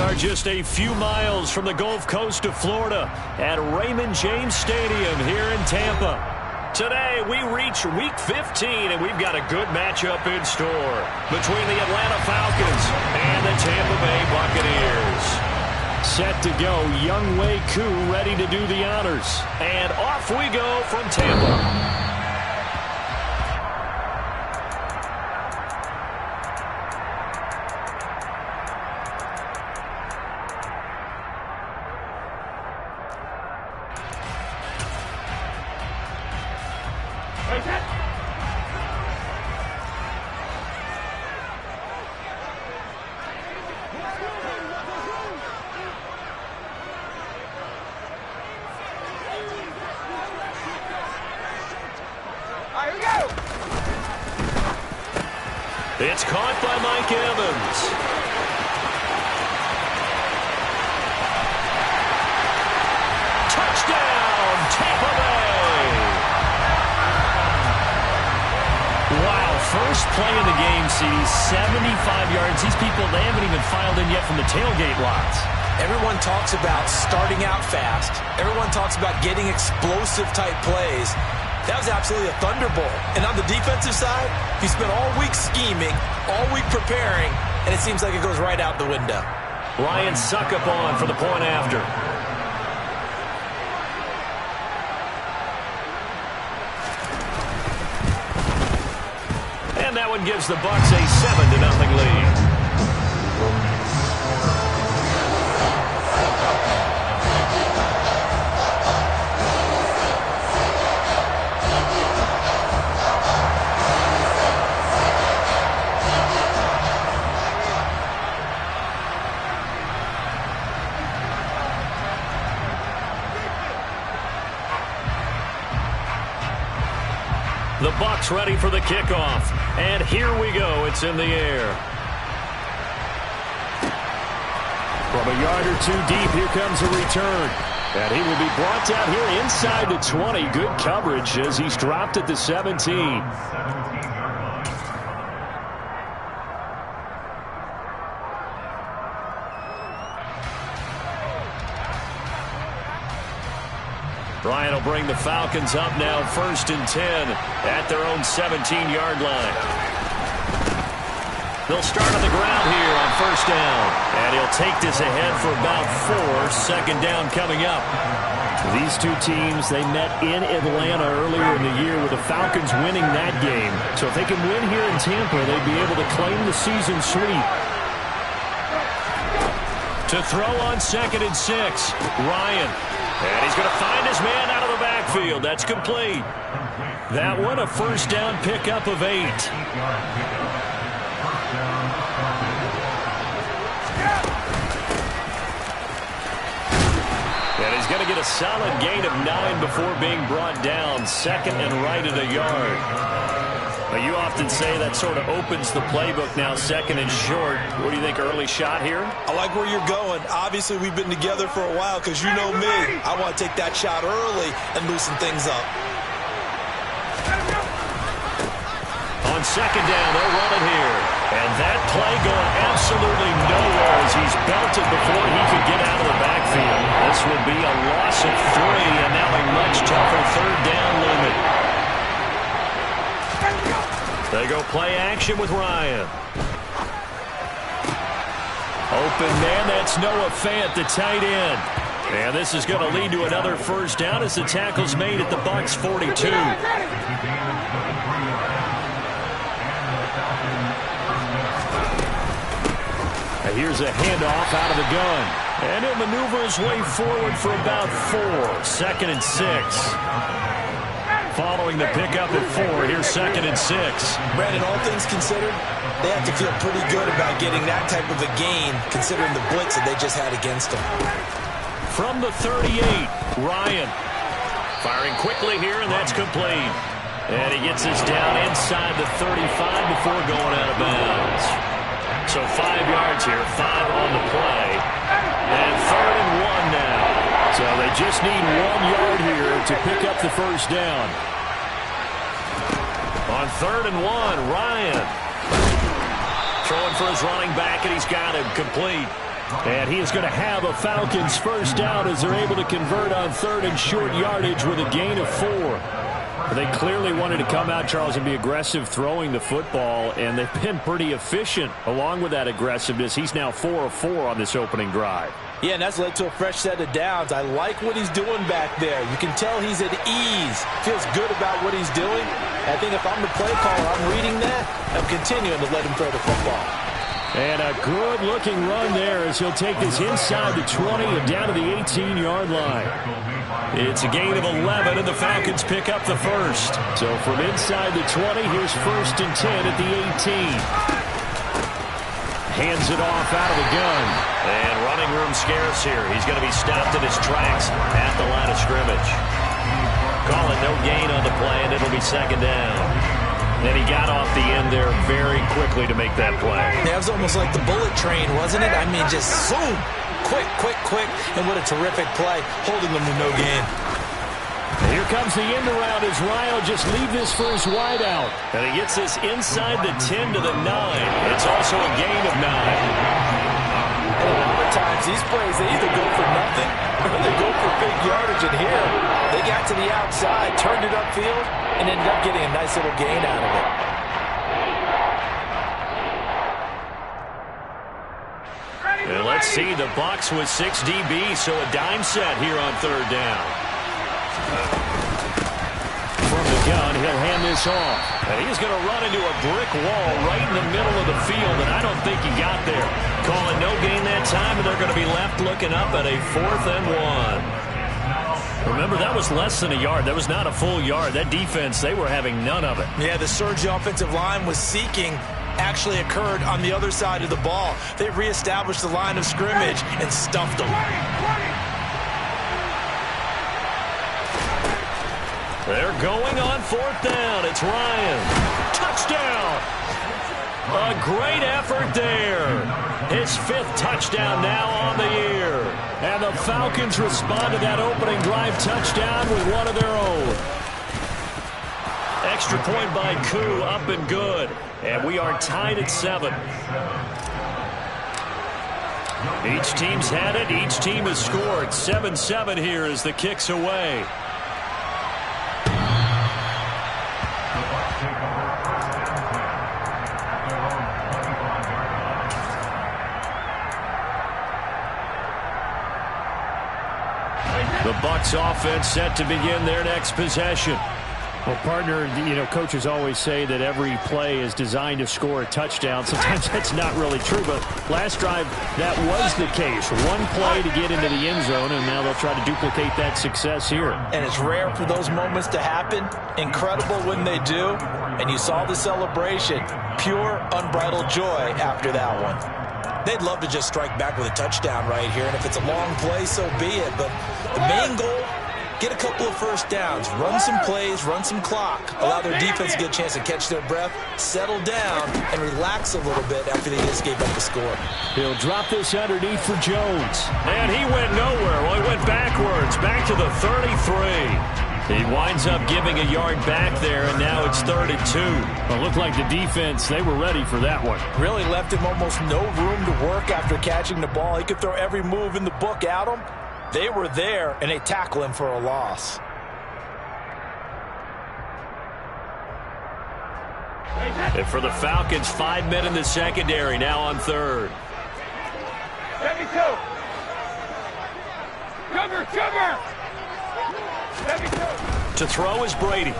are just a few miles from the Gulf Coast of Florida at Raymond James Stadium here in Tampa. Today, we reach Week 15, and we've got a good matchup in store between the Atlanta Falcons and the Tampa Bay Buccaneers. Set to go, Younghoe Koo ready to do the honors. And off we go from Tampa. It's caught by Mike Evans. Touchdown, Tampa Bay. Wow, first play of the game, CD, 75 yards. These people, they haven't even filed in yet from the tailgate lots. Everyone talks about starting out fast. Everyone talks about getting explosive-type plays. That was absolutely a thunderbolt. And on the defensive side, he spent all week scheming, all week preparing, and it seems like it goes right out the window. Ryan suck up on for the point after. And that one gives the Bucs a 7-0 lead. The Bucs ready for the kickoff. And here we go. It's in the air. From a yard or two deep, here comes a return. And he will be brought down here inside the 20. Good coverage as he's dropped at the 17. Ryan will bring the Falcons up now, 1st and 10 at their own 17-yard line. They'll start on the ground here on 1st down. And he'll take this ahead for about 4. 2nd down coming up. These two teams, they met in Atlanta earlier in the year with the Falcons winning that game. So if they can win here in Tampa, they'd be able to claim the season sweep. To throw on 2nd and 6, Ryan. And he's going to find his man out of the backfield. That's complete. That one, a 1st down pickup of 8. And he's going to get a solid gain of 9 before being brought down. 2nd and right at a yard. But you often say that sort of opens the playbook now, 2nd and short. What do you think, early shot here? I like where you're going. Obviously, we've been together for a while because you know me. I want to take that shot early and loosen things up. On 2nd down, they'll run it here. And that play going absolutely nowhere as he's belted before he could get out of the backfield. This will be a loss of 3 and now a much tougher 3rd down limit. They go play action with Ryan. Open man, that's Noah Fant, the tight end. And this is going to lead to another 1st down as the tackle's made at the Bucs 42. And here's a handoff out of the gun. And he'll maneuver his way forward for about 4. 2nd and 6. Following the pickup at 4, here's 2nd and 6. Brandon, all things considered, they have to feel pretty good about getting that type of a gain, considering the blitz that they just had against them. From the 38, Ryan. Firing quickly here, and that's complete. And he gets this down inside the 35 before going out of bounds. So 5 yards here, 5 on the play. And 3rd and 1 now. So they just need 1 yard here to pick up the 1st down. On 3rd and 1, Ryan. Throwing for his running back, and he's got him complete. And he is going to have a Falcons first down as they're able to convert on 3rd and short yardage with a gain of 4. They clearly wanted to come out, Charles, and be aggressive throwing the football, and they've been pretty efficient along with that aggressiveness. He's now 4 of 4 on this opening drive. Yeah, and that's led to a fresh set of downs. I like what he's doing back there. You can tell he's at ease. Feels good about what he's doing. I think if I'm the play caller, I'm reading that. I'm continuing to let him throw the football. And a good-looking run there as he'll take this inside the 20 and down to the 18-yard line. It's a gain of 11, and the Falcons pick up the first. So from inside the 20, here's 1st and 10 at the 18. Hands it off out of the gun. And running room scarce here. He's going to be stopped in his tracks at the line of scrimmage. Call it no gain on the play, and it'll be 2nd down. And he got off the end there very quickly to make that play. That was almost like the bullet train, wasn't it? I mean, just zoom. Quick, quick, quick. And what a terrific play, holding them to no gain. Here comes the end around as Ryle just leave this for his wideout. And he gets this inside the 10 to the 9. It's also a gain of 9. And a lot of times, these plays, they either go for nothing or they go for big yardage. And here, they got to the outside, turned it upfield, and ended up getting a nice little gain out of it. And let's see, the Bucs with 6 DBs, so a dime set here on 3rd down. From the gun, he'll hand this off. And he's going to run into a brick wall right in the middle of the field, and I don't think he got there. Call it no gain that time, and they're going to be left looking up at a 4th and 1. Remember, that was less than a yard. That was not a full yard. That defense, they were having none of it. Yeah, the surge the offensive line was seeking actually occurred on the other side of the ball. They reestablished the line of scrimmage and stuffed them. They're going on 4th down. It's Ryan. Touchdown! A great effort there. His 5th touchdown now on the year. And the Falcons respond to that opening drive touchdown with one of their own. Extra point by Koo, up and good. And we are tied at 7. Each team's had it. Each team has scored. 7-7 here as the kick's away. The Bucs offense set to begin their next possession. Well, partner, coaches always say that every play is designed to score a touchdown. Sometimes that's not really true, but last drive, that was the case. One play to get into the end zone, and now they'll try to duplicate that success here. And it's rare for those moments to happen. Incredible when they do. And you saw the celebration. Pure, unbridled joy after that one. They'd love to just strike back with a touchdown right here, and if it's a long play, so be it. But the main goal, get a couple of first downs, run some plays, run some clock, allow their defense to get a chance to catch their breath, settle down, and relax a little bit after they just gave up the score. He'll drop this underneath for Jones. And he went nowhere. Well, he went backwards, back to the 33. He winds up giving a yard back there, and now it's 3rd and 2. Well, it looked like the defense, they were ready for that one. Really left him almost no room to work after catching the ball. He could throw every move in the book at him. They were there, and they tackle him for a loss. And for the Falcons, 5 men in the secondary, now on 3rd. Cover! To throw is Brady.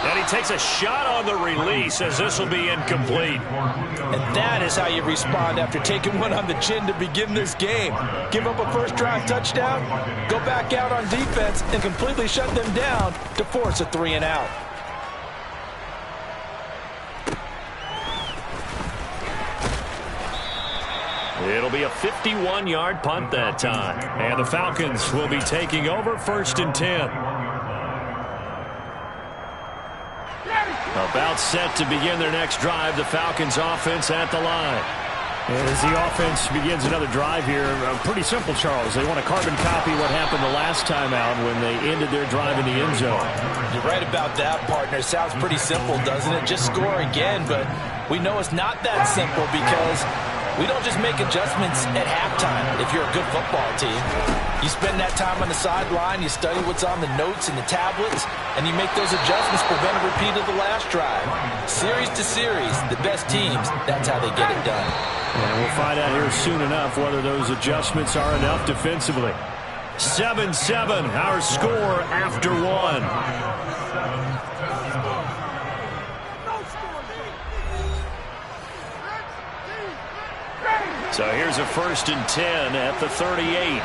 And he takes a shot on the release as this will be incomplete. And that is how you respond after taking one on the chin to begin this game. Give up a first drive touchdown, go back out on defense, and completely shut them down to force a 3 and out. It'll be a 51-yard punt that time. And the Falcons will be taking over 1st and 10. About set to begin their next drive, the Falcons offense at the line. And as the offense begins another drive here, pretty simple, Charles. They want to carbon copy what happened the last time out when they ended their drive in the end zone. You're right about that, partner. Sounds pretty simple, doesn't it? Just score again, but We know it's not that simple because we don't just make adjustments at halftime if you're a good football team. You spend that time on the sideline, you study what's on the notes and the tablets, and you make those adjustments, prevent a repeat of the last drive. Series to series, the best teams, that's how they get it done. And we'll find out here soon enough whether those adjustments are enough defensively. 7-7, our score after one. So here's a 1st and 10 at the 38.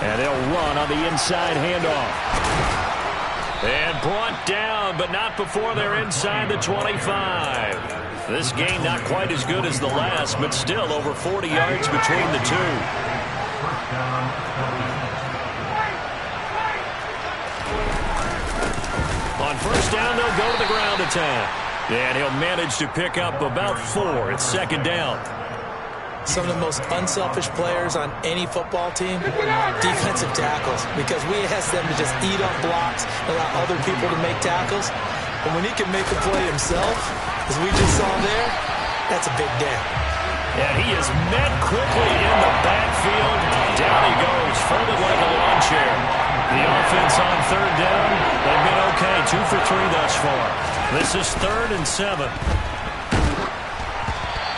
And they'll run on the inside handoff. And brought down, but not before they're inside the 25. This game not quite as good as the last, but still over 40 yards between the two. On 1st down, they'll go to the ground attack. And he'll manage to pick up about 4 at 2nd down. Some of the most unselfish players on any football team, defensive tackles, because we ask them to just eat up blocks, allow other people to make tackles. But when he can make the play himself, as we just saw there, that's a big damn. And he is met quickly in the backfield. Down he goes, folded like a lawn chair. The offense on 3rd down, they've been okay, 2 for 3 thus far. This is 3rd and 7.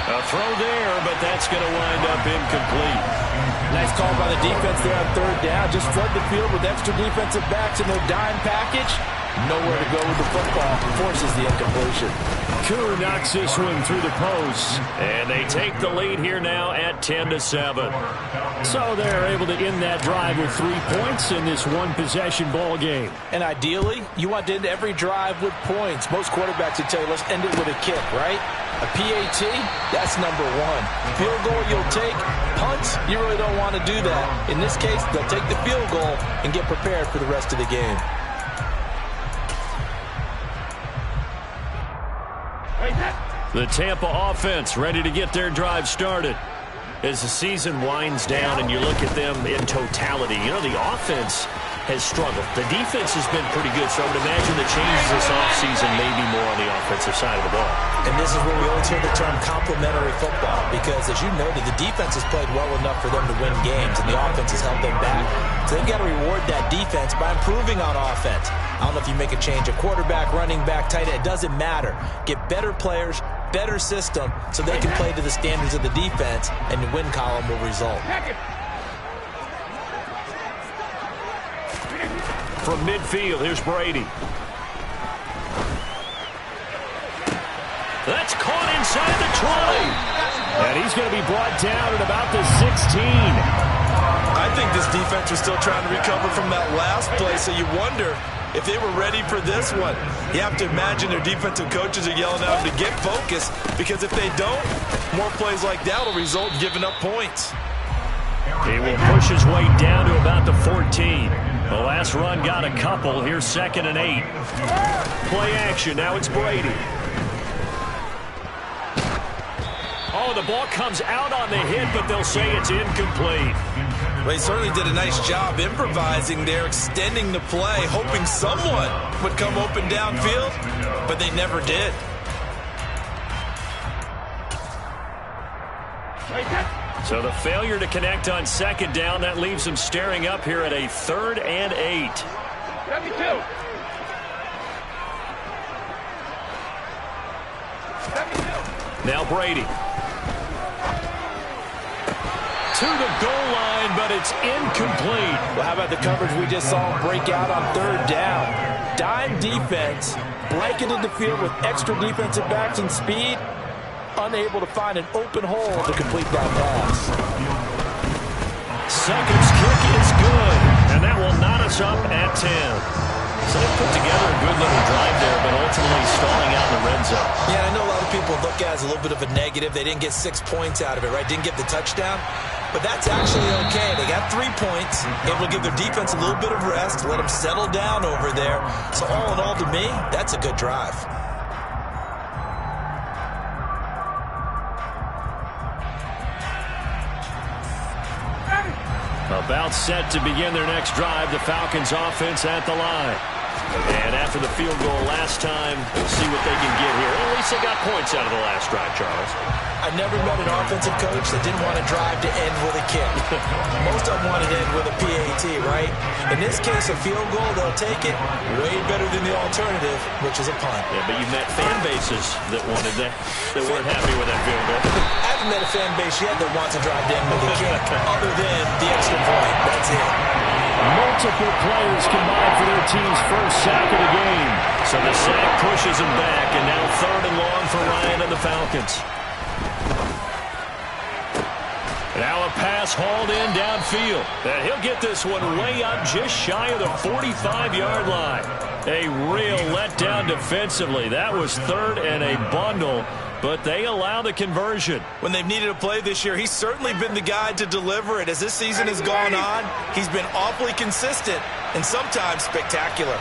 A throw there, but that's going to wind up incomplete. Nice call by the defense there on 3rd down. Just flood the field with extra defensive backs in their dime package. Nowhere to go with the football. Forces the incompletion. Koo knocks this one through the post. And they take the lead here now at 10-7. So they're able to end that drive with 3 points in this one-possession ball game. And ideally, you want to end every drive with points. Most quarterbacks would tell you, let's end it with a kick, right? A PAT, that's number 1. Field goal you'll take. Punts, you really don't want to do that. In this case, they'll take the field goal and get prepared for the rest of the game. The Tampa offense ready to get their drive started. As the season winds down and you look at them in totality, you know, the offense has struggled. The defense has been pretty good, so I would imagine the changes this offseason may be more on the offensive side of the ball. And this is where we always hear the term complementary football, because as you noted, the defense has played well enough for them to win games, and the offense has held them back. So they've got to reward that defense by improving on offense. I don't know if you make a change of quarterback, running back, tight end, it doesn't matter. Get better players, better system, so they can play to the standards of the defense, and the win column will result. From midfield, here's Brady. That's caught inside the 20. And he's going to be brought down at about the 16. I think this defense was still trying to recover from that last play, so you wonder if they were ready for this one. You have to imagine their defensive coaches are yelling at them to get focused, because if they don't, more plays like that will result in giving up points. He will push his way down to about the 14. The last run got a couple. Here's 2nd and 8. Play action. Now it's Brady. Oh, the ball comes out on the hit, but they'll say it's incomplete. Well, he certainly did a nice job improvising there, extending the play, hoping someone would come open downfield, but they never did. So the failure to connect on 2nd down, that leaves them staring up here at a 3rd and 8. Now Brady. To the goal line, but it's incomplete. Well, how about the coverage we just saw him break out on 3rd down? Dime defense, blanketed the field with extra defensive backs and speed, unable to find an open hole to complete that pass. Seconds kick is good, and that will knot us up at 10. So they put together a good little drive there, but ultimately stalling out in the red zone. Yeah, I know a lot of people look at it as a little bit of a negative. They didn't get 6 points out of it, right? Didn't get the touchdown. But that's actually okay. They got 3 points, able to give their defense a little bit of rest, let them settle down over there. So all in all, to me, that's a good drive. About set to begin their next drive, the Falcons offense at the line. And after the field goal last time, we'll see what they can get here. At least they got points out of the last drive, Charles. I never met an offensive coach that didn't want to drive to end with a kick. Most of them want to end with a PAT, right? In this case, a field goal, they'll take it way better than the alternative, which is a punt. Yeah, but you met fan bases that wanted that weren't happy with that field goal. I haven't met a fan base yet that wants to drive to end with a kick, other than the extra point. That's it. Multiple players combined for their team's first sack of the game. So the sack pushes him back, and now 3rd and long for Ryan and the Falcons. Now a pass hauled in downfield. And he'll get this one way up just shy of the 45-yard line. A real letdown defensively. That was 3rd and a bundle, but they allow the conversion. When they've needed a play this year, he's certainly been the guy to deliver it. As this season has gone on, he's been awfully consistent and sometimes spectacular.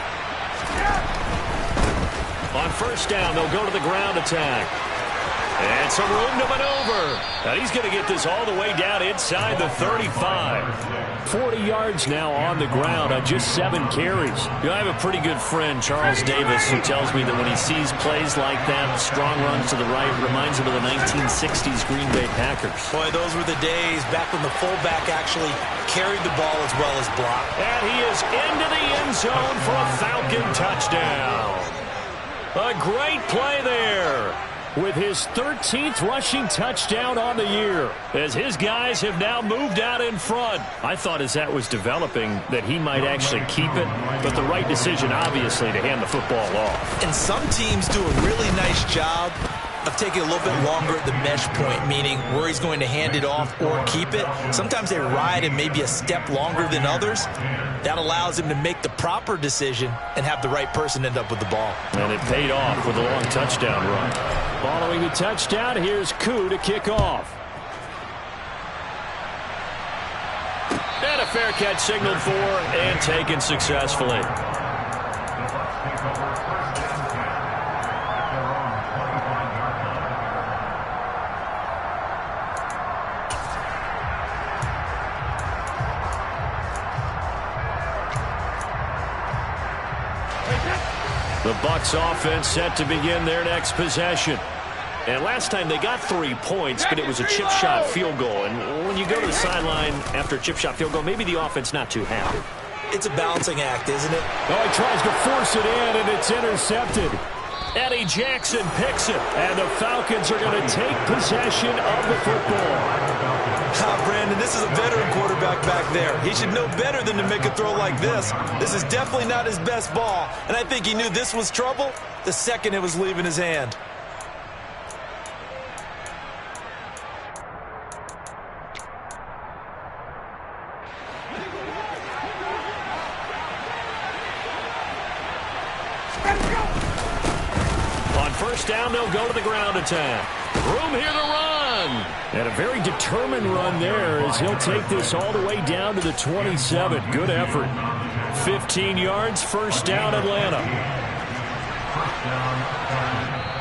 On 1st down, they'll go to the ground attack. And some room to maneuver. And he's going to get this all the way down inside the 35. 40 yards now on the ground on just 7 carries. I have a pretty good friend, Charles Davis, who tells me that when he sees plays like that, strong runs to the right, reminds him of the 1960s Green Bay Packers. Boy, those were the days back when the fullback actually carried the ball as well as blocked. And he is into the end zone for a Falcon touchdown. A great play there, with his 13th rushing touchdown on the year, as his guys have now moved out in front. I thought as that was developing that he might actually keep it, but the right decision, obviously, to hand the football off. And some teams do a really nice job of taking a little bit longer at the mesh point, meaning where he's going to hand it off or keep it. Sometimes they ride him maybe a step longer than others. That allows him to make the proper decision and have the right person end up with the ball. And it paid off with a long touchdown run. Following the touchdown, here's Koo to kick off. And a fair catch signaled for and taken successfully. The Bucs offense set to begin their next possession. And last time they got 3 points, but it was a chip shot field goal. And when you go to the sideline after a chip shot field goal, maybe the offense not too happy. It's a balancing act, isn't it? Oh, he tries to force it in, and it's intercepted. Eddie Jackson picks it. And the Falcons are going to take possession of the football. Brandon, this is a veteran quarterback back there. He should know better than to make a throw like this. This is definitely not his best ball, and I think he knew this was trouble the second it was leaving his hand. On 1st down, they'll go to the ground attack. Room here to run. And a very determined run there as he'll take this all the way down to the 27. Good effort. 15 yards, 1st down, Atlanta.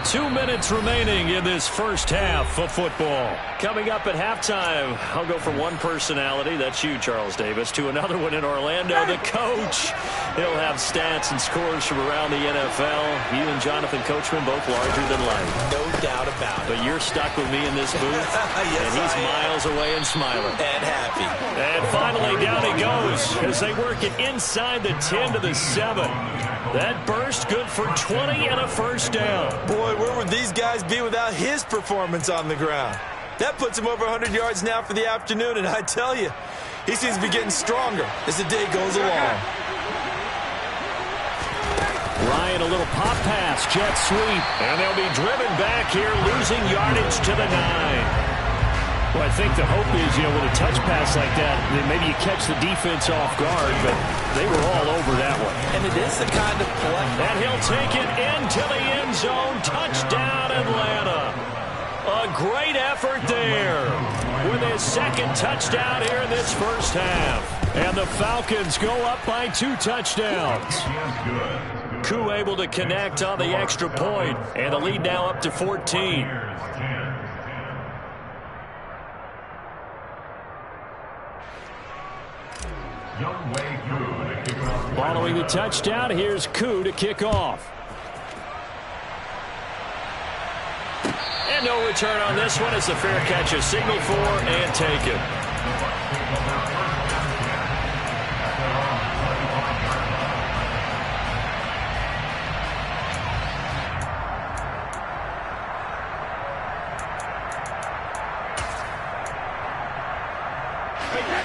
2 minutes remaining in this first half of football. Coming up at halftime, I'll go from one personality, that's you, Charles Davis, to another one in Orlando, the coach. He'll have stats and scores from around the NFL. You and Jonathan Coachman both larger than life. No doubt about it. But you're stuck with me in this booth, yes, and he's miles away and smiling. And happy. And finally, down he goes as they work it inside the 10 to the 7. That burst good for 20 and a 1st down. Boy, where would these guys be without his performance on the ground? That puts him over 100 yards now for the afternoon, and I tell you, he seems to be getting stronger as the day goes along. Ryan, a little pop pass, jet sweep. And they'll be driven back here, losing yardage to the 9. Well, I think the hope is, with a touch pass like that, then maybe you catch the defense off guard, but they were all over that one. And it is the kind of play. And he'll take it into the end zone. Touchdown, Atlanta. A great effort there with his 2nd touchdown here in this first half. And the Falcons go up by 2 touchdowns. Koo able to connect on the extra point, and the lead now up to 14. Following the touchdown, here's Koo to kick off. And no return on this one as the fair catch is signaled for and taken.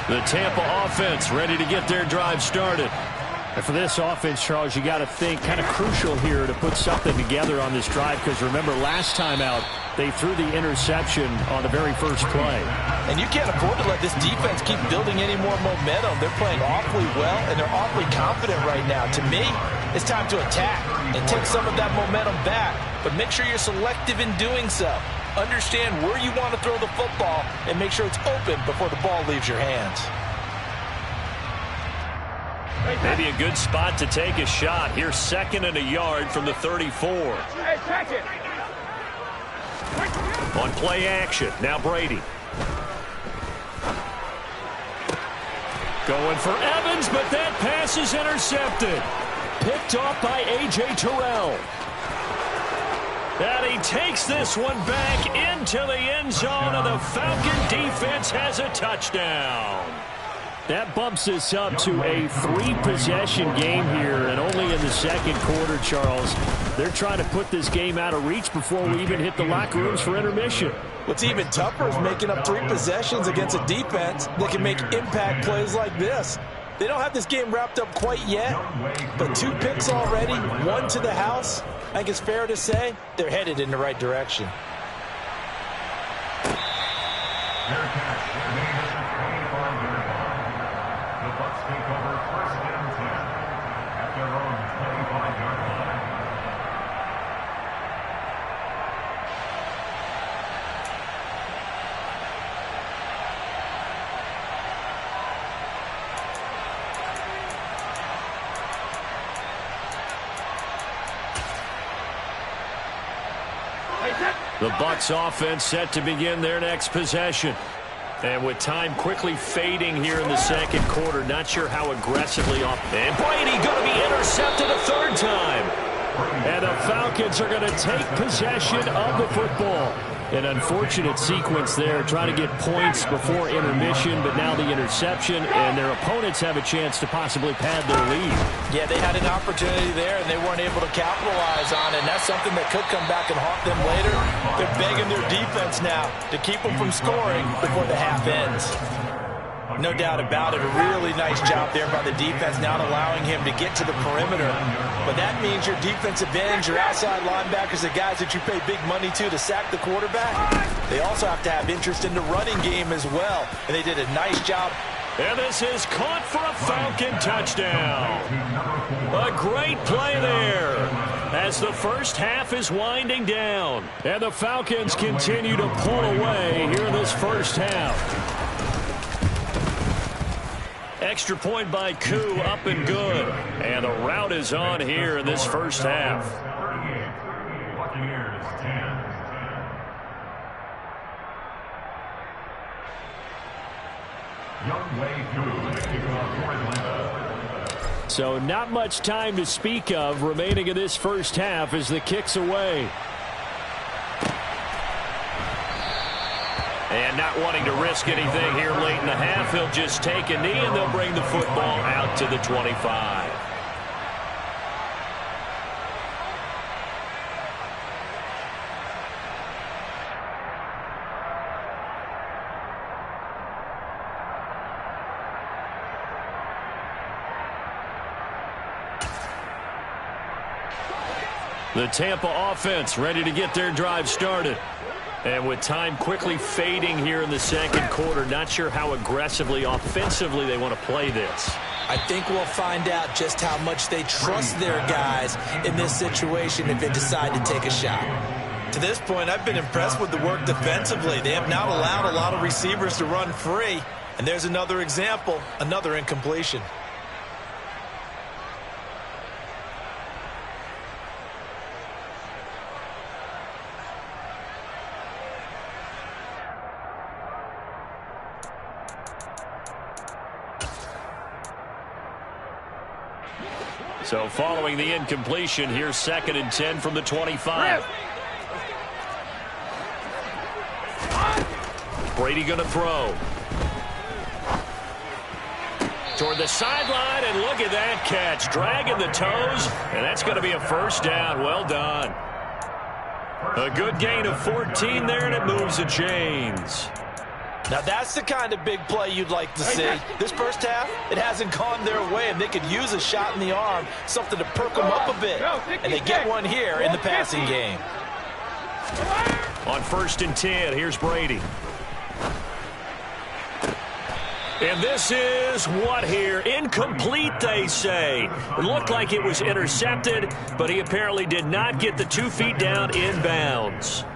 The Tampa offense ready to get their drive started. And for this offense, Charles, you got to think kind of crucial here to put something together on this drive, because remember last time out they threw the interception on the very first play. And you can't afford to let this defense keep building any more momentum. They're playing awfully well, and they're awfully confident right now. To me, it's time to attack and take some of that momentum back, but make sure you're selective in doing so. Understand where you want to throw the football and make sure it's open before the ball leaves your hands. Maybe a good spot to take a shot. Here's 2nd and a yard from the 34. Hey, catch it. On play action, now Brady. Going for Evans, but that pass is intercepted. Picked off by A.J. Terrell. And he takes this one back into the end zone, and the Falcon defense has a touchdown. That bumps us up to a 3-possession game here, and only in the second quarter, Charles. They're trying to put this game out of reach before we even hit the locker rooms for intermission. What's even tougher is making up 3 possessions against a defense that can make impact plays like this. They don't have this game wrapped up quite yet, but 2 picks already, 1 to the house. I think it's fair to say they're headed in the right direction. The Bucs offense set to begin their next possession. And with time quickly fading here in the second quarter, not sure how aggressively off. And Brady going to be intercepted a 3rd time. And the Falcons are going to take possession of the football. An unfortunate sequence there, trying to get points before intermission, but now the interception, and their opponents have a chance to possibly pad their lead. Yeah, they had an opportunity there, and they weren't able to capitalize on it, and that's something that could come back and haunt them later. They're begging their defense now to keep them from scoring before the half ends. No doubt about it, a really nice job there by the defense, not allowing him to get to the perimeter. But that means your defensive ends, your outside linebackers, the guys that you pay big money to sack the quarterback, they also have to have interest in the running game as well. And they did a nice job. And this is caught for a Falcon touchdown. A great play there as the first half is winding down. And the Falcons continue to pull away here in this first half. Extra point by Koo, up and good. And the route is on here in this first half. So not much time to speak of remaining in this first half as the kick's away. And not wanting to risk anything here late in the half, he'll just take a knee and they'll bring the football out to the 25. The Tampa offense ready to get their drive started. And with time quickly fading here in the second quarter, not sure how aggressively, offensively they want to play this. I think we'll find out just how much they trust their guys in this situation if they decide to take a shot. To this point, I've been impressed with the work defensively. They have not allowed a lot of receivers to run free. And there's another example, another incompletion. So following the incompletion, here's 2nd and 10 from the 25. Brady going to throw. Toward the sideline, and look at that catch. Dragging the toes, and that's going to be a first down. Well done. A good gain of 14 there, and it moves the chains. Now that's the kind of big play you'd like to see. This first half, it hasn't gone their way, and they could use a shot in the arm, something to perk them up a bit. And they get one here in the passing game. On 1st and 10, here's Brady. And this is what here? Incomplete, they say. It looked like it was intercepted, but he apparently did not get the 2 feet down inbounds.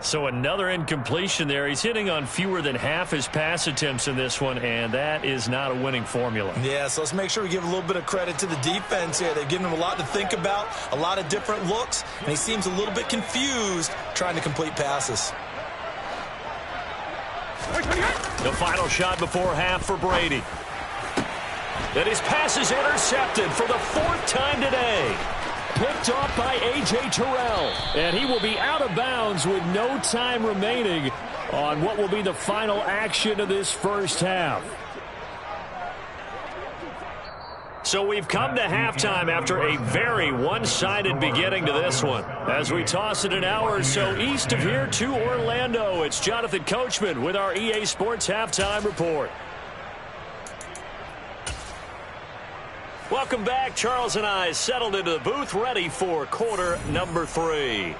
So another incompletion there. He's hitting on fewer than half his pass attempts in this one, and that is not a winning formula. Yeah, so let's make sure we give a little bit of credit to the defense here. They've given him a lot to think about, a lot of different looks, and he seems a little bit confused trying to complete passes. The final shot before half for Brady. And his pass is intercepted for the 4th time today. Picked off by A.J. Terrell. And he will be out of bounds with no time remaining on what will be the final action of this first half. So we've come to halftime after a very one-sided beginning to this one. As we toss it an hour or so east of here to Orlando, it's Jonathan Coachman with our EA Sports Halftime Report. Welcome back. Charles and I settled into the booth, ready for quarter number 3.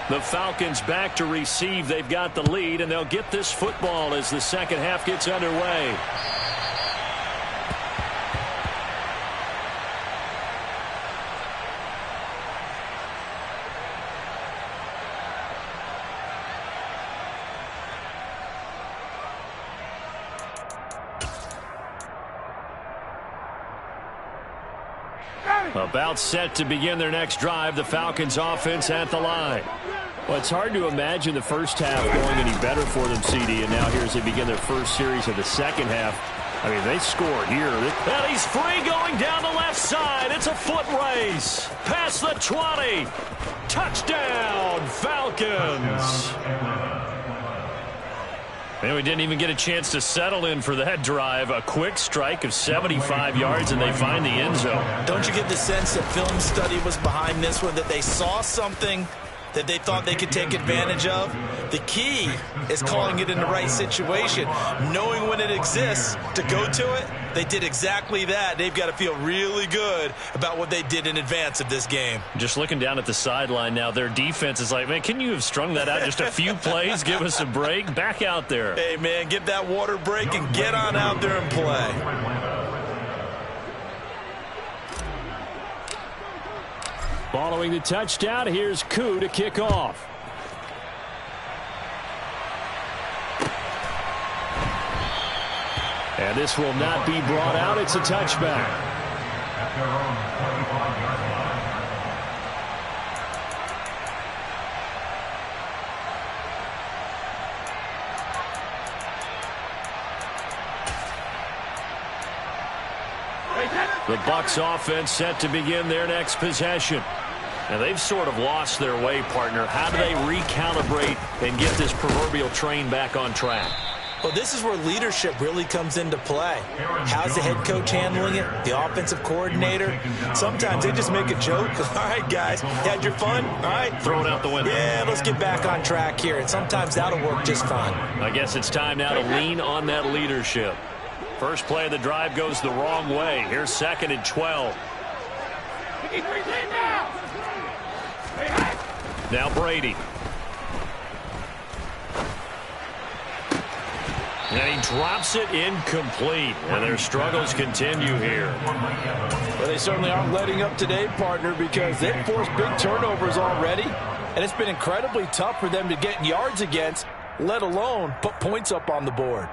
The Falcons back to receive. They've got the lead, and they'll get this football as the second half gets underway. About set to begin their next drive, the Falcons offense at the line. Well, it's hard to imagine the first half going any better for them, CD, and now here as they begin their first series of the second half. I mean, they score here. And he's free going down the left side. It's a foot race. Past the 20. Touchdown, Falcons. And we didn't even get a chance to settle in for that drive. A quick strike of 75 yards, and they find the end zone. Don't you get the sense that film study was behind this one, that they saw something that they thought they could take advantage of? The key is calling it in the right situation, knowing when it exists to go to it. They did exactly that. They've got to feel really good about what they did in advance of this game. Just looking down at the sideline now, their defense is like, man, can you have strung that out just a few plays? Give us a break. Back out there. Hey, man, get that water break and get on out there and play. Following the touchdown, here's Koo to kick off. And this will not be brought out. It's a touchback. The Bucs offense set to begin their next possession. Now, they've sort of lost their way, partner. How do they recalibrate and get this proverbial train back on track? Well, this is where leadership really comes into play. How's the head coach handling it? The offensive coordinator? Sometimes they just make a joke. All right, guys, you had your fun? All right. Throw it out the window. Yeah, let's get back on track here. And sometimes that'll work just fine. I guess it's time now to lean on that leadership. First play of the drive goes the wrong way. Here's 2nd and 12. Now Brady. And he drops it incomplete. And their struggles continue here. Well, they certainly aren't letting up today, partner, because they've forced big turnovers already. And it's been incredibly tough for them to get yards against, let alone put points up on the board.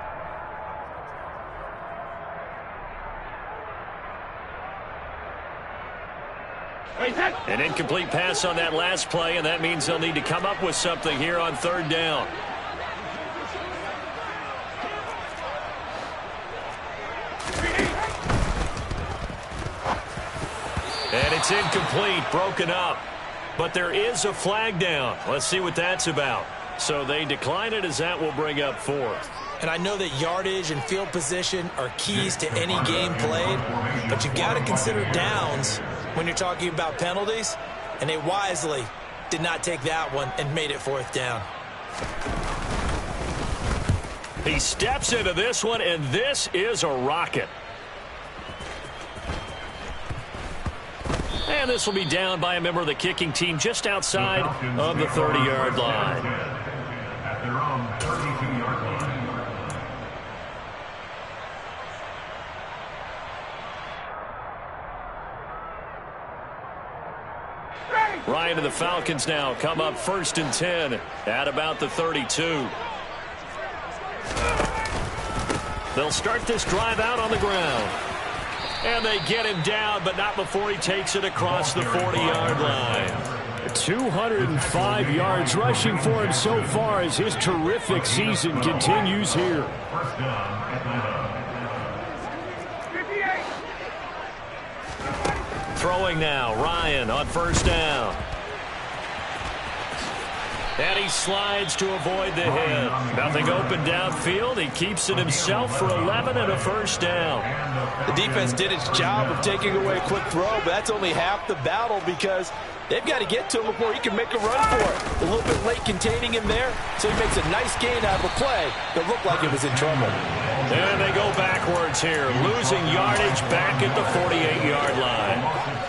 An incomplete pass on that last play, and that means they'll need to come up with something here on third down. And it's incomplete, broken up. But there is a flag down. Let's see what that's about. So they decline it, as that will bring up fourth. And I know that yardage and field position are keys to any game played, but you've got to consider downs when you're talking about penalties, and they wisely did not take that one and made it fourth down. He steps into this one, and this is a rocket. And this will be down by a member of the kicking team just outside of the 30-yard line. At their own 32-yard line. Ryan and the Falcons now come up 1st and 10 at about the 32. They'll start this drive out on the ground. And they get him down, but not before he takes it across the 40-yard line. 205 yards rushing for him so far as his terrific season continues here. First down, Atlanta. Throwing now, Ryan on first down. And he slides to avoid the hit. Nothing open downfield. He keeps it himself for 11 and a first down. The defense did its job of taking away a quick throw, but that's only half the battle because they've got to get to him before he can make a run for it. A little bit late containing him there, so he makes a nice gain out of a play that looked like it was in trouble. And they go backwards here, losing yardage back at the 48-yard line.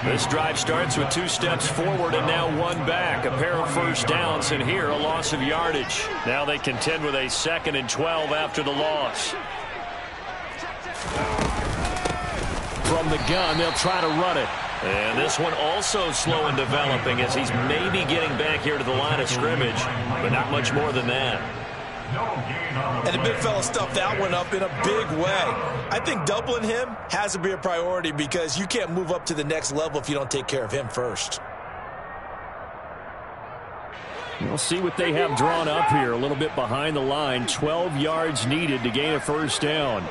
This drive starts with 2 steps forward and now 1 back. A pair of first downs, and here a loss of yardage. Now they contend with a 2nd and 12 after the loss. From the gun, they'll try to run it. And this one also slow in developing as he's maybe getting back here to the line of scrimmage, but not much more than that. And the big fella stuffed that one up in a big way. I think doubling him has to be a priority because you can't move up to the next level if you don't take care of him first. We'll see what they have drawn up here. A little bit behind the line. 12 yards needed to gain a first down.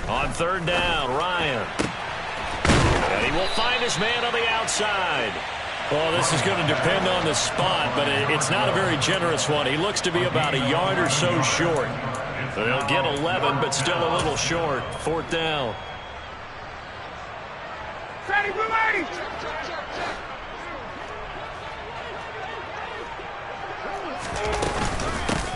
On third down, Ryan. And he will find his man on the outside. Well, this is going to depend on the spot, but it's not a very generous one. He looks to be about a yard or so short. They'll get 11, but still a little short. Fourth down.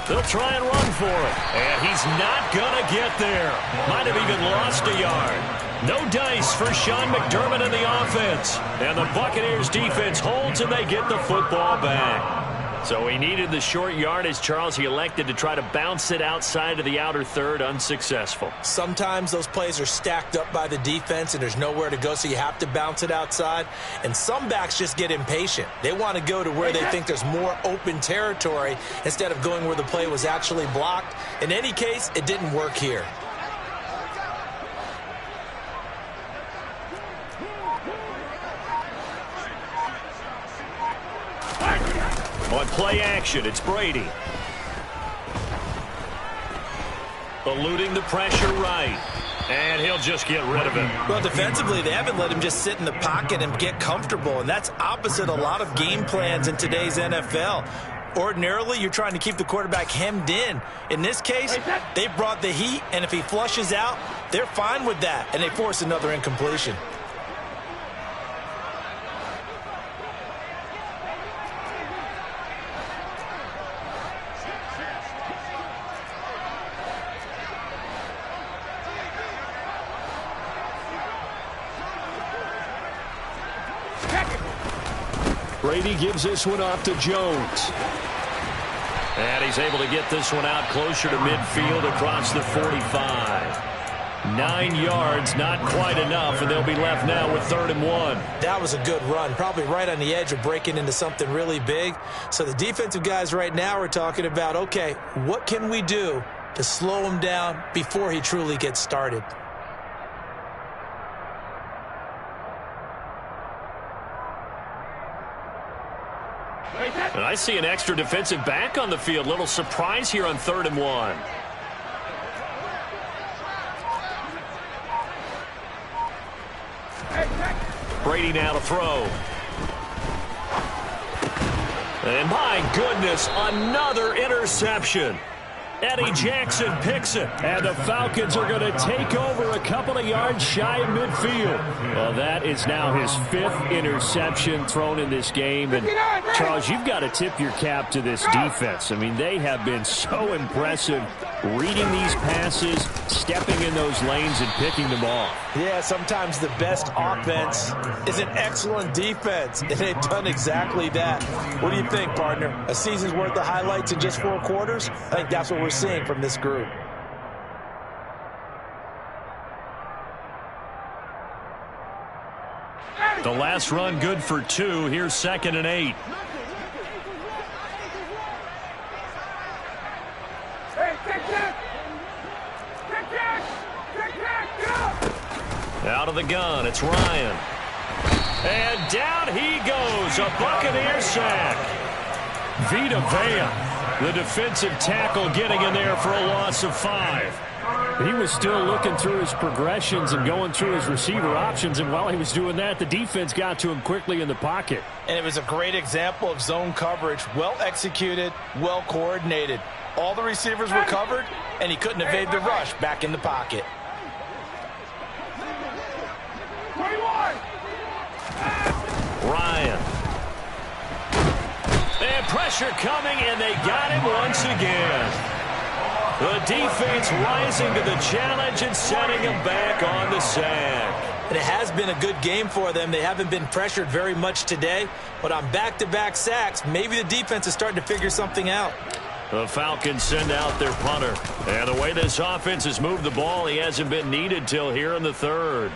They'll try and run for it. And he's not going to get there. Might have even lost a yard. No dice for Sean McDermott and the offense. And the Buccaneers defense holds and they get the football back. So he needed the short yardage, Charles. He elected to try to bounce it outside of the outer third, unsuccessful. Sometimes those plays are stacked up by the defense and there's nowhere to go, so you have to bounce it outside. And some backs just get impatient. They want to go to where they think there's more open territory instead of going where the play was actually blocked. In any case, it didn't work here. On play action, it's Brady. Eluding the pressure right. And he'll just get rid of it. Well, defensively, they haven't let him just sit in the pocket and get comfortable, and that's opposite a lot of game plans in today's NFL. Ordinarily, you're trying to keep the quarterback hemmed in. In this case, they brought the heat, and if he flushes out, they're fine with that, and they force another incompletion. Brady gives this one off to Jones. And he's able to get this one out closer to midfield across the 45. 9 yards, not quite enough, and they'll be left now with 3rd and 1. That was a good run, probably right on the edge of breaking into something really big. So the defensive guys right now are talking about, okay, what can we do to slow him down before he truly gets started? I see an extra defensive back on the field. Little surprise here on 3rd and 1. Brady now to throw. And my goodness, another interception. Eddie Jackson picks it. And the Falcons are going to take over a couple of yards shy of midfield. Well, that is now his 5th interception thrown in this game. And, Charles, you've got to tip your cap to this defense. I mean, they have been so impressive reading these passes, stepping in those lanes, and picking them off. Yeah, sometimes the best offense is an excellent defense, and they've done exactly that. What do you think, partner? A season's worth of highlights in just 4 quarters? I think that's what we're seeing from this group. The last run good for 2. Here's 2nd and 8. Out of the gun, it's Ryan. And down he goes, a Buccaneer sack. Vita Vea, the defensive tackle, getting in there for a loss of 5. He was still looking through his progressions and going through his receiver options, and while he was doing that, the defense got to him quickly in the pocket. And it was a great example of zone coverage, well executed, well coordinated. All the receivers were covered, and he couldn't evade the rush back in the pocket. Ryan. And pressure coming, and they got him once again. The defense rising to the challenge and setting him back on the sack. And it has been a good game for them. They haven't been pressured very much today, but on back-to-back sacks, maybe the defense is starting to figure something out. The Falcons send out their punter. And the way this offense has moved the ball, he hasn't been needed till here in the 3rd.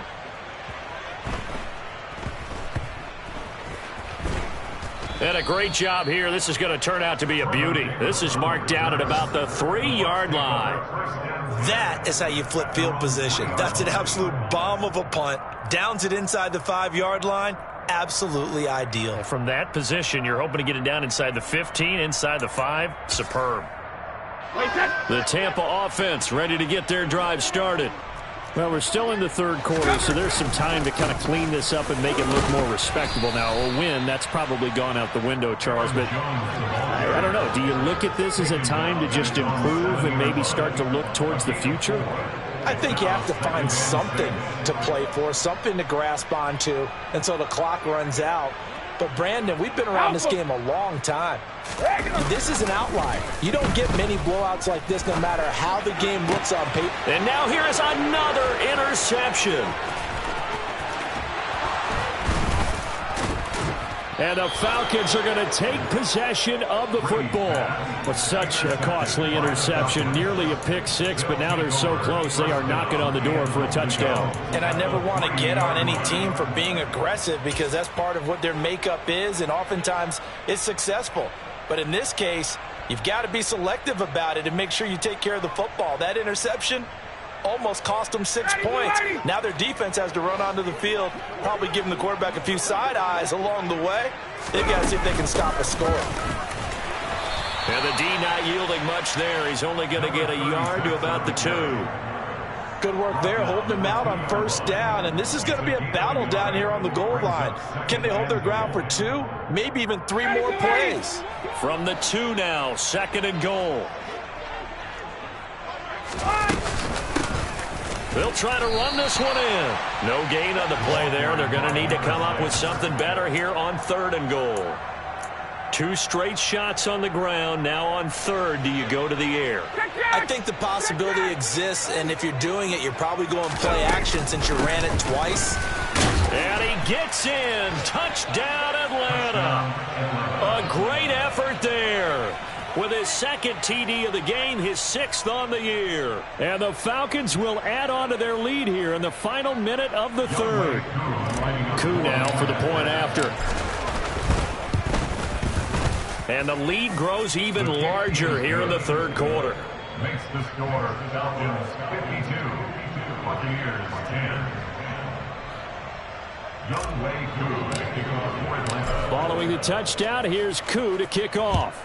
And a great job here. This is going to turn out to be a beauty. This is marked down at about the 3-yard line. That is how you flip field position. That's an absolute bomb of a punt. Downs it inside the 5-yard line. Absolutely ideal. From that position, you're hoping to get it down inside the 15, inside the 5. Superb. The Tampa offense ready to get their drive started. Well, we're still in the 3rd quarter, so there's some time to kind of clean this up and make it look more respectable. Now, a win, that's probably gone out the window, Charles, but I don't know. Do you look at this as a time to just improve and maybe start to look towards the future? I think you have to find something to play for, something to grasp onto until the clock runs out. But, Brandon, we've been around this game a long time. And this is an outlier. You don't get many blowouts like this no matter how the game looks on paper. And now here is another interception. And the Falcons are going to take possession of the football. With such a costly interception, nearly a pick 6, but now they're so close they are knocking on the door for a touchdown. And I never want to get on any team for being aggressive because that's part of what their makeup is, and oftentimes it's successful. But in this case, you've got to be selective about it and make sure you take care of the football. That interception almost cost them 6 points. Now their defense has to run onto the field, probably giving the quarterback a few side eyes along the way. They've got to see if they can stop a score. And the D not yielding much there. He's only going to get a yard to about the 2. Good work there, holding them out on 1st down. And this is going to be a battle down here on the goal line. Can they hold their ground for 2, maybe even 3 more plays? From the 2 now, 2nd and goal. They'll try to run this one in. No gain on the play there. They're going to need to come up with something better here on 3rd and goal. 2 straight shots on the ground. Now on 3rd, do you go to the air? I think the possibility exists, and if you're doing it, you're probably going play action since you ran it twice. And he gets in. Touchdown, Atlanta. A great effort there. With his 2nd TD of the game, his 6th on the year. And the Falcons will add on to their lead here in the final minute of the 3rd. Koo now for the point after. And the lead grows even larger here in the 3rd quarter. Makes the score Falcons 52, Buccaneers 10. Following the touchdown, here's Koo to kick off.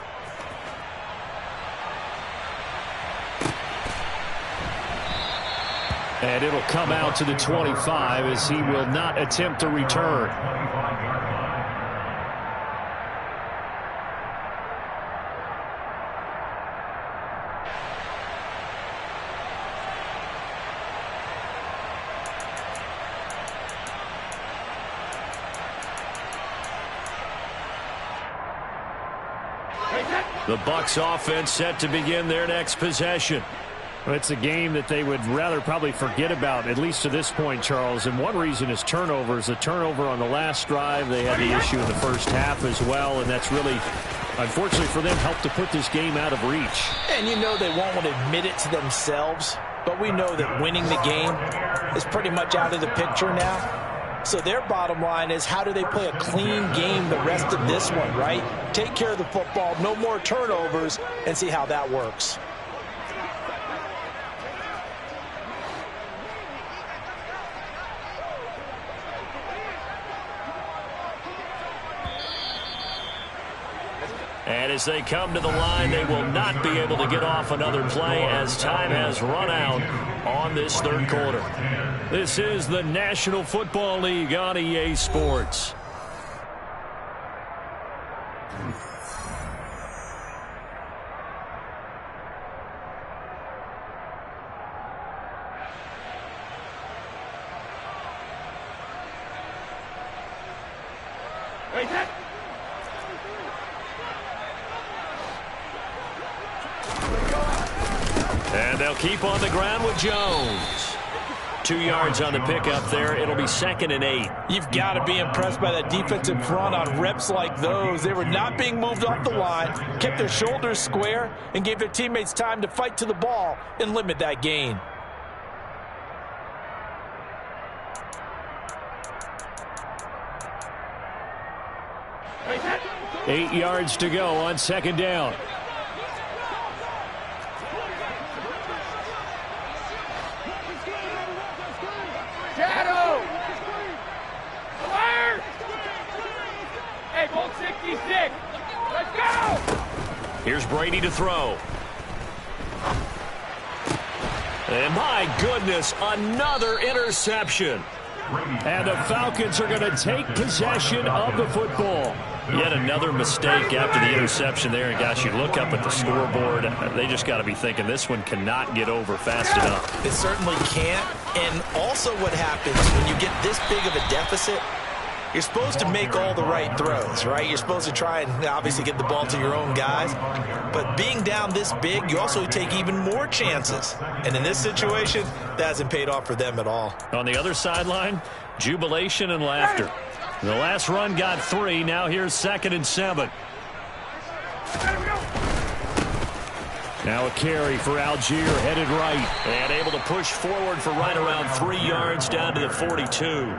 And it'll come out to the 25 as he will not attempt to return. The Bucs offense set to begin their next possession. It's a game that they would rather probably forget about, at least to this point, Charles. And one reason is turnovers. The turnover on the last drive, they had the issue in the first half as well. And that's really, unfortunately for them, helped to put this game out of reach. And you know they won't want to admit it to themselves. But we know that winning the game is pretty much out of the picture now. So their bottom line is, how do they play a clean game the rest of this one, right? Take care of the football, no more turnovers, and see how that works. And as they come to the line, they will not be able to get off another play as time has run out on this third quarter. This is the National Football League on EA Sports. And they'll keep on the ground with Jones. 2 yards on the pickup there. It'll be 2nd and 8. You've got to be impressed by that defensive front on reps like those. They were not being moved off the line, kept their shoulders square, and gave their teammates time to fight to the ball and limit that gain. Eight yards to go on 2nd down. Shadow! Fire! Hey, Bolt 66! Let's go! Here's Brady to throw. And my goodness, another interception. And the Falcons are going to take possession of the football. Yet another mistake after the interception there. And gosh, you look up at the scoreboard, they just got to be thinking this one cannot get over fast enough. It certainly can't. And also what happens when you get this big of a deficit, you're supposed to make all the right throws, right? You're supposed to try and obviously get the ball to your own guys. But being down this big, you also take even more chances. And in this situation, that hasn't paid off for them at all. On the other sideline, jubilation and laughter. The last run got 3. Now here's 2nd and 7. Now a carry for Algier, headed right. And able to push forward for right around 3 yards down to the 42.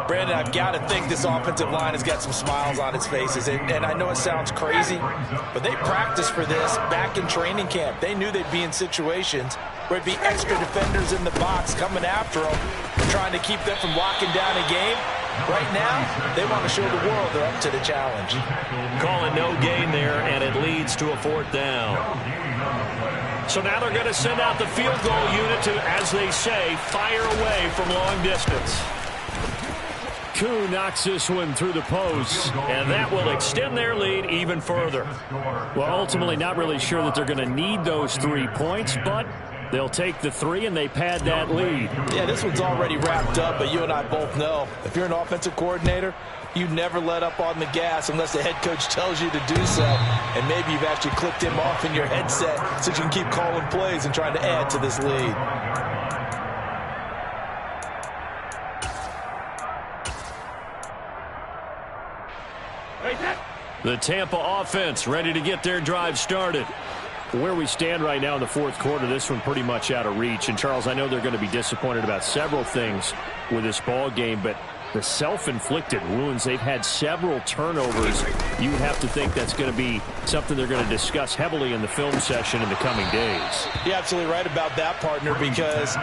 Brandon, I've got to think this offensive line has got some smiles on its faces. And I know it sounds crazy, but they practiced for this back in training camp. They knew they'd be in situations where it'd be extra defenders in the box coming after them, trying to keep them from locking down a game. Right now, they want to show the world they're up to the challenge. Calling no gain there, and it leads to a 4th down. So now they're going to send out the field goal unit to, as they say, fire away from long distance. Koo knocks this one through the post. And that will extend their lead even further. Well, ultimately not really sure that they're going to need those 3 points, but they'll take the 3 and they pad that lead. Yeah, this one's already wrapped up, but you and I both know if you're an offensive coordinator, you never let up on the gas unless the head coach tells you to do so. And maybe you've actually clicked him off in your headset so you can keep calling plays and trying to add to this lead. The Tampa offense ready to get their drive started. Where we stand right now in the 4th quarter, this one pretty much out of reach. And, Charles, I know they're going to be disappointed about several things with this ball game, but the self-inflicted wounds. They've had several turnovers. You would have to think that's going to be something they're going to discuss heavily in the film session in the coming days. You're absolutely right about that, partner, because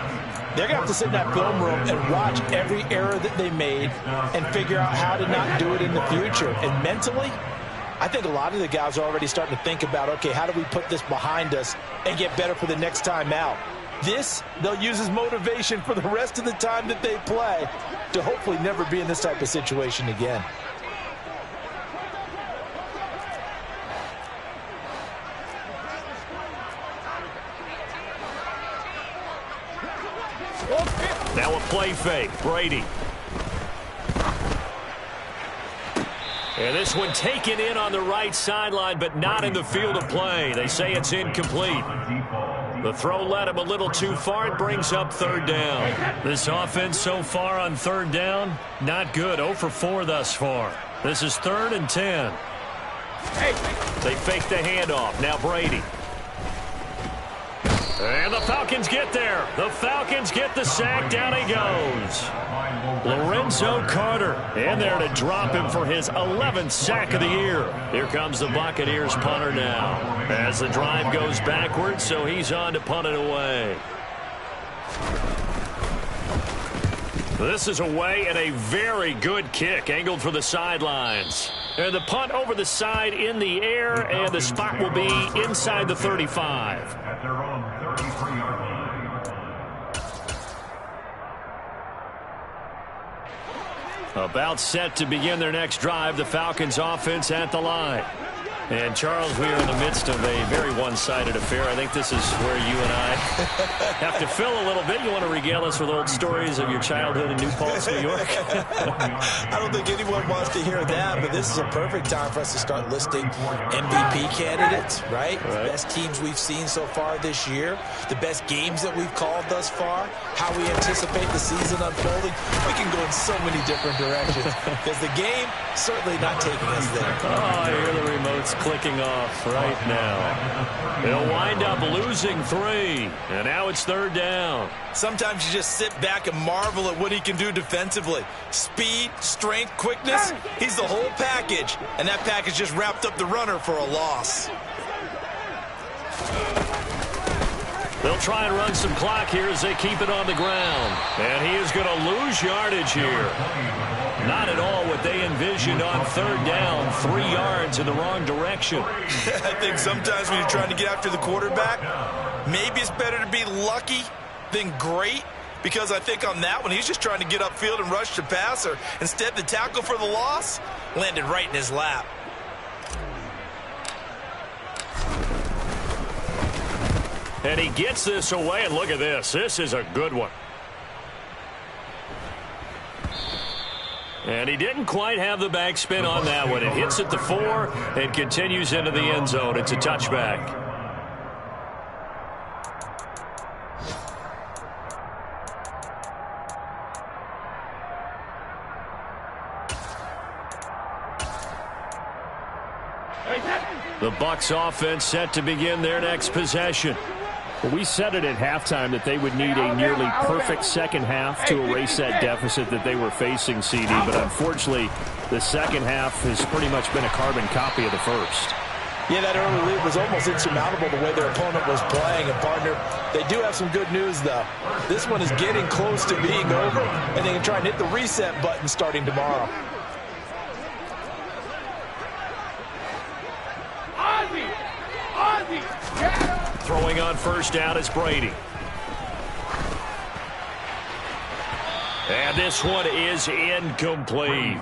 they're going to have to sit in that film room and watch every error that they made and figure out how to not do it in the future. And mentally, I think a lot of the guys are already starting to think about, okay, how do we put this behind us and get better for the next time out? This, they'll use as motivation for the rest of the time that they play to hopefully never be in this type of situation again. Now a play fake. Brady. And this one taken in on the right sideline, but not in the field of play. They say it's incomplete. The throw led him a little too far. It brings up third down. This offense so far on third down, not good. 0 for 4 thus far. This is 3rd and 10. They fake the handoff. Now Brady. And the Falcons get there. The Falcons get the sack. Down he goes. Lorenzo Carter in there to drop him for his 11th sack of the year. Here comes the Buccaneers punter now as the drive goes backwards, so he's on to punt it away. This is away and a very good kick angled for the sidelines. And the punt over the side in the air, and the spot will be inside the 35. At their own 33-yard line. About set to begin their next drive, the Falcons offense at the line. And, Charles, we are in the midst of a very one-sided affair. I think this is where you and I have to fill a little bit. You want to regale us with old stories of your childhood in New Paltz, New York? I don't think anyone wants to hear that, but this is a perfect time for us to start listing MVP candidates, right? The best teams we've seen so far this year, the best games that we've called thus far, how we anticipate the season unfolding. We can go in so many different directions because the game certainly not taking us there. Oh, I hear the remote's clicking off right now. They'll wind up losing 3, and now it's 3rd down. Sometimes you just sit back and marvel at what he can do defensively. Speed, strength, quickness, he's the whole package. And that package just wrapped up the runner for a loss. They'll try and run some clock here as they keep it on the ground. And he is going to lose yardage here. Not at all what they envisioned on 3rd down. 3 yards in the wrong direction. I think sometimes when you're trying to get after the quarterback, maybe it's better to be lucky than great. Because I think on that one, he's just trying to get upfield and rush the passer. Instead, the tackle for the loss landed right in his lap. And he gets this away, and look at this. This is a good one. And he didn't quite have the backspin on that one. It hits at the 4 and continues into the end zone. It's a touchback. The Bucs offense set to begin their next possession. We said it at halftime that they would need a nearly perfect second half to erase that deficit that they were facing, CD. But unfortunately, the second half has pretty much been a carbon copy of the first. Yeah, that early lead was almost insurmountable the way their opponent was playing. And, partner, they do have some good news, though. This one is getting close to being over, and they can try and hit the reset button starting tomorrow. Throwing on first down is Brady. And this one is incomplete.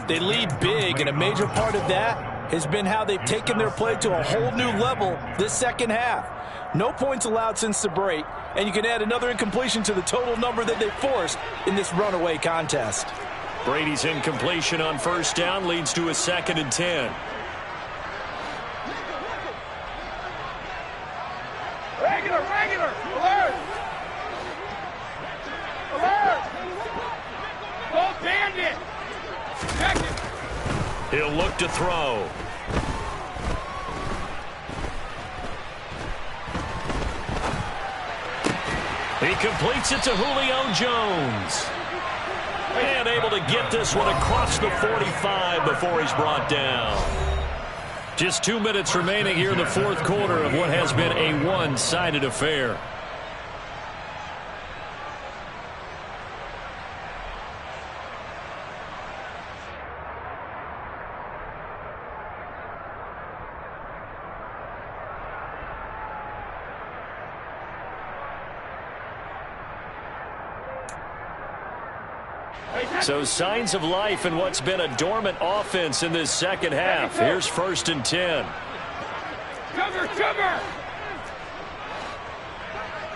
They lead big, and a major part of that has been how they've taken their play to a whole new level this second half. No points allowed since the break, and you can add another incompletion to the total number that they forced in this runaway contest. Brady's incompletion on first down leads to a 2nd and 10. Regular, alert! Alert! Go bandit! Check it! He'll look to throw. He completes it to Julio Jones. And able to get this one across the 45 before he's brought down. Just 2 minutes remaining here in the fourth quarter of what has been a one-sided affair. So signs of life in what's been a dormant offense in this second half. Here's 1st and 10. Cover, cover!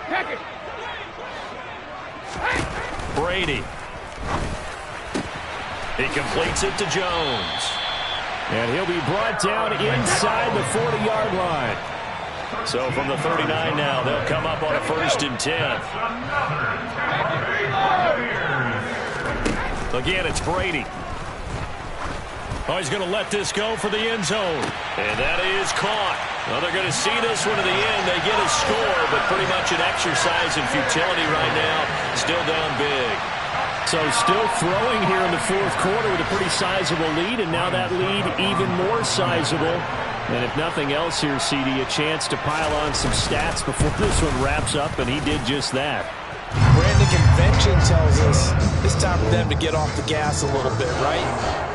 Pack it! Brady. He completes it to Jones. And he'll be brought down inside the 40-yard line. So from the 39 now, they'll come up on a 1st and 10. Again, it's Brady. Oh, he's going to let this go for the end zone. And that is caught. Well, they're going to see this one to the end. They get a score, but pretty much an exercise in futility right now. Still down big. So still throwing here in the fourth quarter with a pretty sizable lead, and now that lead even more sizable. And if nothing else here, CD, a chance to pile on some stats before this one wraps up, and he did just that. Brandon, convention tells us it's time for them to get off the gas a little bit, right?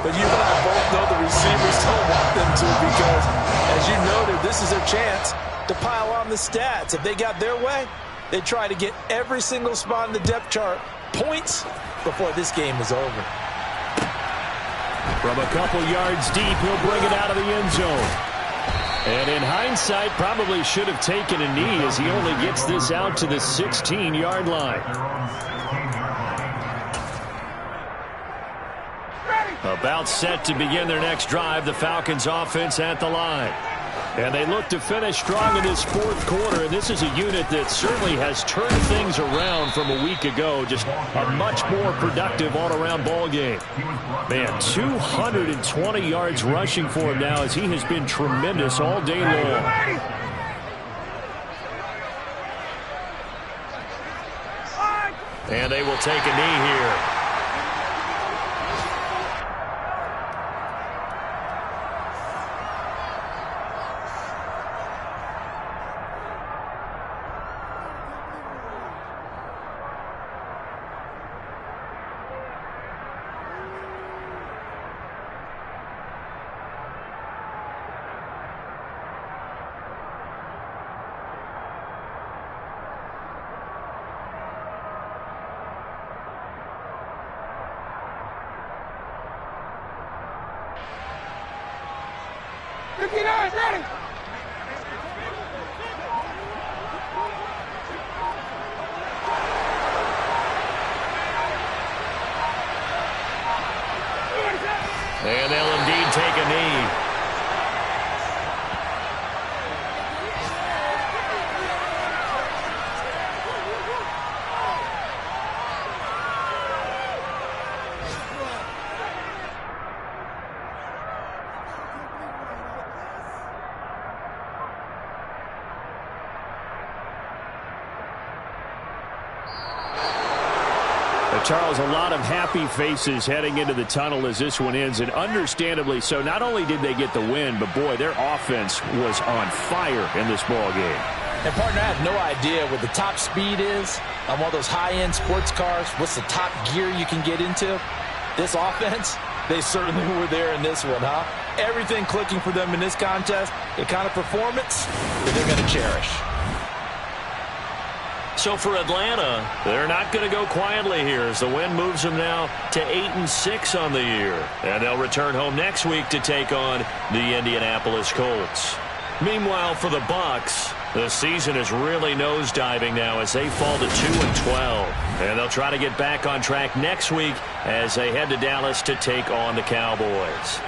But you and I both know the receivers don't want them to, because, as you noted, this is their chance to pile on the stats. If they got their way, they try to get every single spot in the depth chart points before this game is over. From a couple yards deep, he'll bring it out of the end zone. And in hindsight, probably should have taken a knee as he only gets this out to the 16-yard line. About set to begin their next drive, the Falcons offense at the line. And they look to finish strong in this fourth quarter, and this is a unit that certainly has turned things around from a week ago. Just a much more productive all-around ball game. Man, 220 yards rushing for him now as he has been tremendous all day long. And they will take a knee here. And they'll indeed take a knee. Charles, a lot of happy faces heading into the tunnel as this one ends, and understandably so. Not only did they get the win, but boy, their offense was on fire in this ball game. And partner, I have no idea what the top speed is on one of those high-end sports cars. What's the top gear you can get into? This offense, they certainly were there in this one, huh? Everything clicking for them in this contest, the kind of performance that they're going to cherish. So for Atlanta, they're not going to go quietly here as the win moves them now to 8-6 on the year. And they'll return home next week to take on the Indianapolis Colts. Meanwhile, for the Bucs, the season is really nosediving now as they fall to 2-12. And they'll try to get back on track next week as they head to Dallas to take on the Cowboys.